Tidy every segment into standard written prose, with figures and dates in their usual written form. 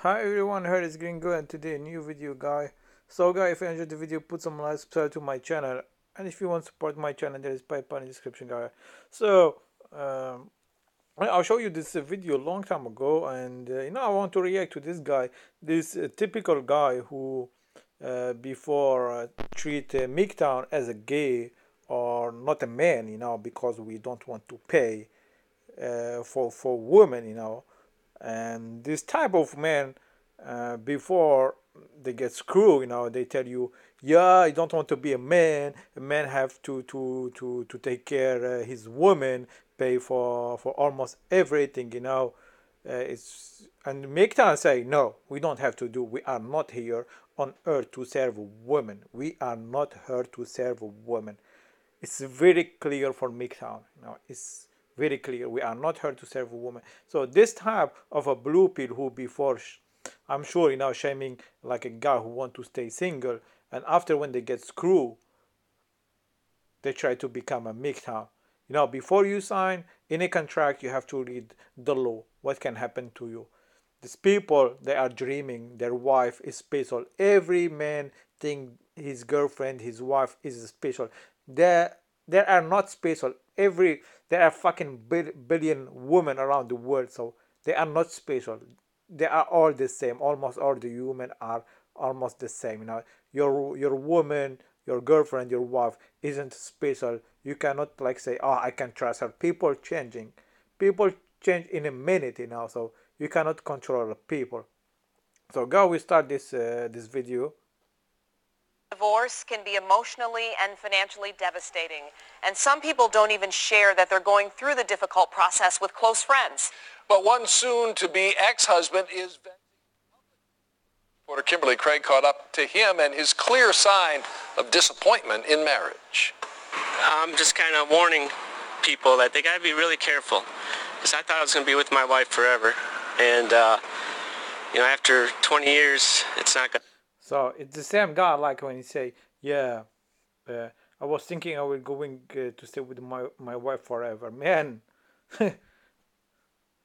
Hi everyone, here is Gringo and today a new video guy. So guy, if you enjoyed the video, put some likes, subscribe to my channel, and if you want to support my channel, there is PayPal in the description guy. So I'll show you this video a long time ago, and I want to react to this guy, this typical guy who before treat mgtow as a gay or not a man, because we don't want to pay for women, and this type of men before they get screwed, they tell you, yeah, I don't want to be a man have to take care his woman, pay for almost everything, it's and make time say no, we don't have to do, we are not here on earth to serve women, we are not here to serve women. It's very clear for MGTOW. It's very clear. We are not here to serve a woman. So this type of a blue pill who before, I'm sure, shaming like a guy who want to stay single, and after when they get screwed, they try to become a MGTOW. Before you sign any contract, you have to read the law. What can happen to you? These people, they are dreaming their wife is special. Every man think his girlfriend, his wife is special. They they are not special. There are fucking billion women around the world, so they are not special. They are all the same. Almost all the women are almost the same. Your woman, your girlfriend, your wife isn't special. You cannot like say, oh, I can trust her. People changing. People change in a minute, so you cannot control people. So go, we start this video. Divorce can be emotionally and financially devastating, and some people don't even share that they're going through the difficult process with close friends. But one soon-to-be ex-husband is reporter Kimberly Craig caught up to him and his clear sign of disappointment in marriage. I'm just kind of warning people that they got to be really careful, because I thought I was going to be with my wife forever, and after 20 years, it's not going. So it's the same guy like when he say, yeah, I was thinking I was going to stay with my wife forever. Man,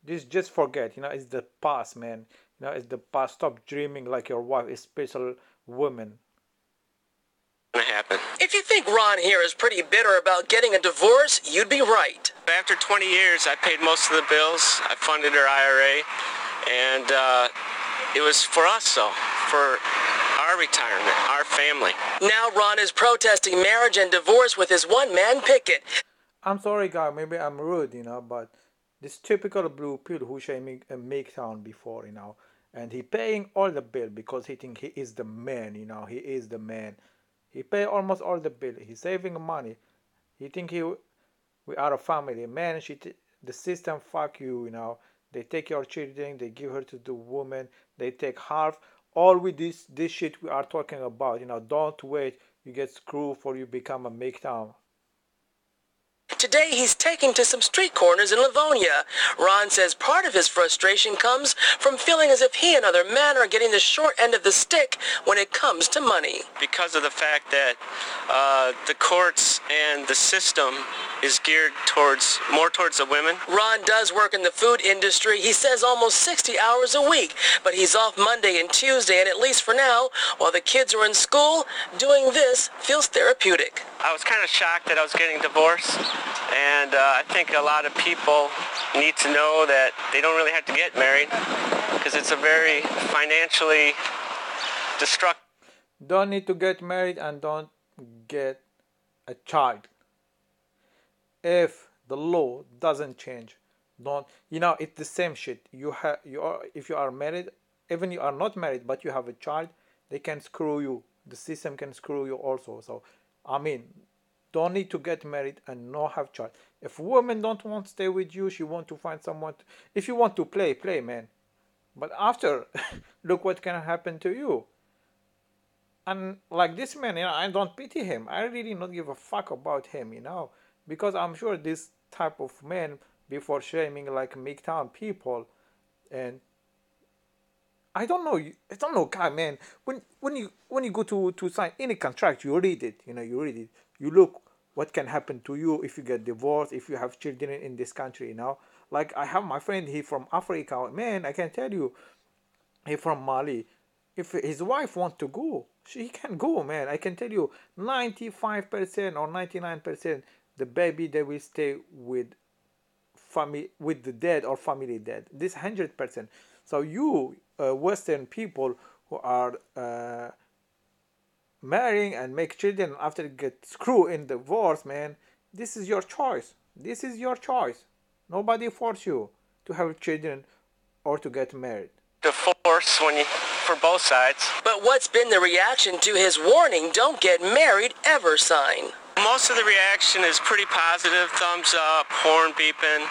this just forget, it's the past, man. It's the past. Stop dreaming like your wife is special woman. Happen. If you think Ron here is pretty bitter about getting a divorce, you'd be right. After 20 years, I paid most of the bills. I funded her IRA, and it was for us, though, for our retirement, our family. Now Ron is protesting marriage and divorce with his one-man picket. I'm sorry, guy. Maybe I'm rude, but this typical blue pill who shaming a MGTOW before, and he paying all the bill because he think he is the man, he is the man. He pay almost all the bill. He's saving money. He think we are a family. Man, the system fuck you, They take your children, they give her to the woman, they take half. All with this shit we are talking about, Don't wait, you get screwed for you become a MGTOW. Today he's taking to some street corners in Livonia. Ron says part of his frustration comes from feeling as if he and other men are getting the short end of the stick when it comes to money. Because of the fact that the courts and the system is geared more towards the women. Ron does work in the food industry. He says almost 60 hours a week, but he's off Monday and Tuesday, and at least for now, while the kids are in school, doing this feels therapeutic. I was kind of shocked that I was getting divorced, and I think a lot of people need to know that they don't really have to get married, because it's a very financially destructive. Don't need to get married and don't get a child. If the law doesn't change, don't, it's the same shit. If you are married, even you are not married but you have a child, they can screw you. The system can screw you also. So don't need to get married and not have child. If a woman don't want to stay with you, she want to find someone if you want to play, man. But after, look what can happen to you. And like this man, I don't pity him. I really not give a fuck about him, because I'm sure this type of man before shaming like MGTOW people, and I don't know, God, man. When you go to sign any contract, you read it. You read it. You look what can happen to you if you get divorced, if you have children in this country. Like I have my friend, he from Africa. Man, I can tell you, He from Mali. If his wife want to go, she can go, man. I can tell you, 95% or 99%, the baby they will stay with family, with the dead or family dead. This 100%. So you Western people who are marrying and make children after get screwed in divorce, man, this is your choice. This is your choice. Nobody force you to have children or to get married. Divorce for both sides. But what's been the reaction to his warning, don't get married ever sign? Most of the reaction is pretty positive, thumbs up, horn beeping.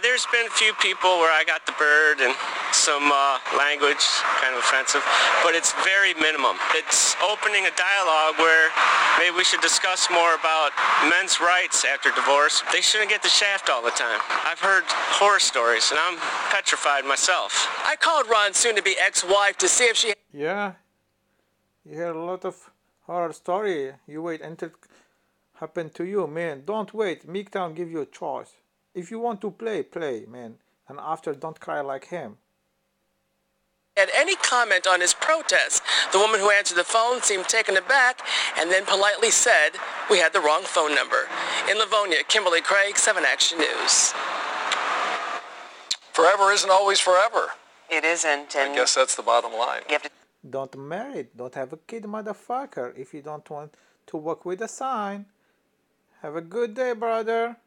There's been a few people where I got the bird and some language, kind of offensive, but it's very minimum. It's opening a dialogue where maybe we should discuss more about men's rights after divorce. They shouldn't get the shaft all the time. I've heard horror stories, and I'm petrified myself. I called Ron's soon-to-be ex-wife to see if she... Yeah, you hear a lot of horror story. You wait until it happen to you, man. Don't wait. mgtow give you a choice. If you want to play, play, man. And after, don't cry like him. had any comment on his protest. The woman who answered the phone seemed taken aback and then politely said we had the wrong phone number. In Livonia, Kimberly Craig, 7 Action News. Forever isn't always forever. It isn't. And I guess that's the bottom line. you have to Don't marry. Don't have a kid, motherfucker. If you don't want to work with a sign. Have a good day, brother.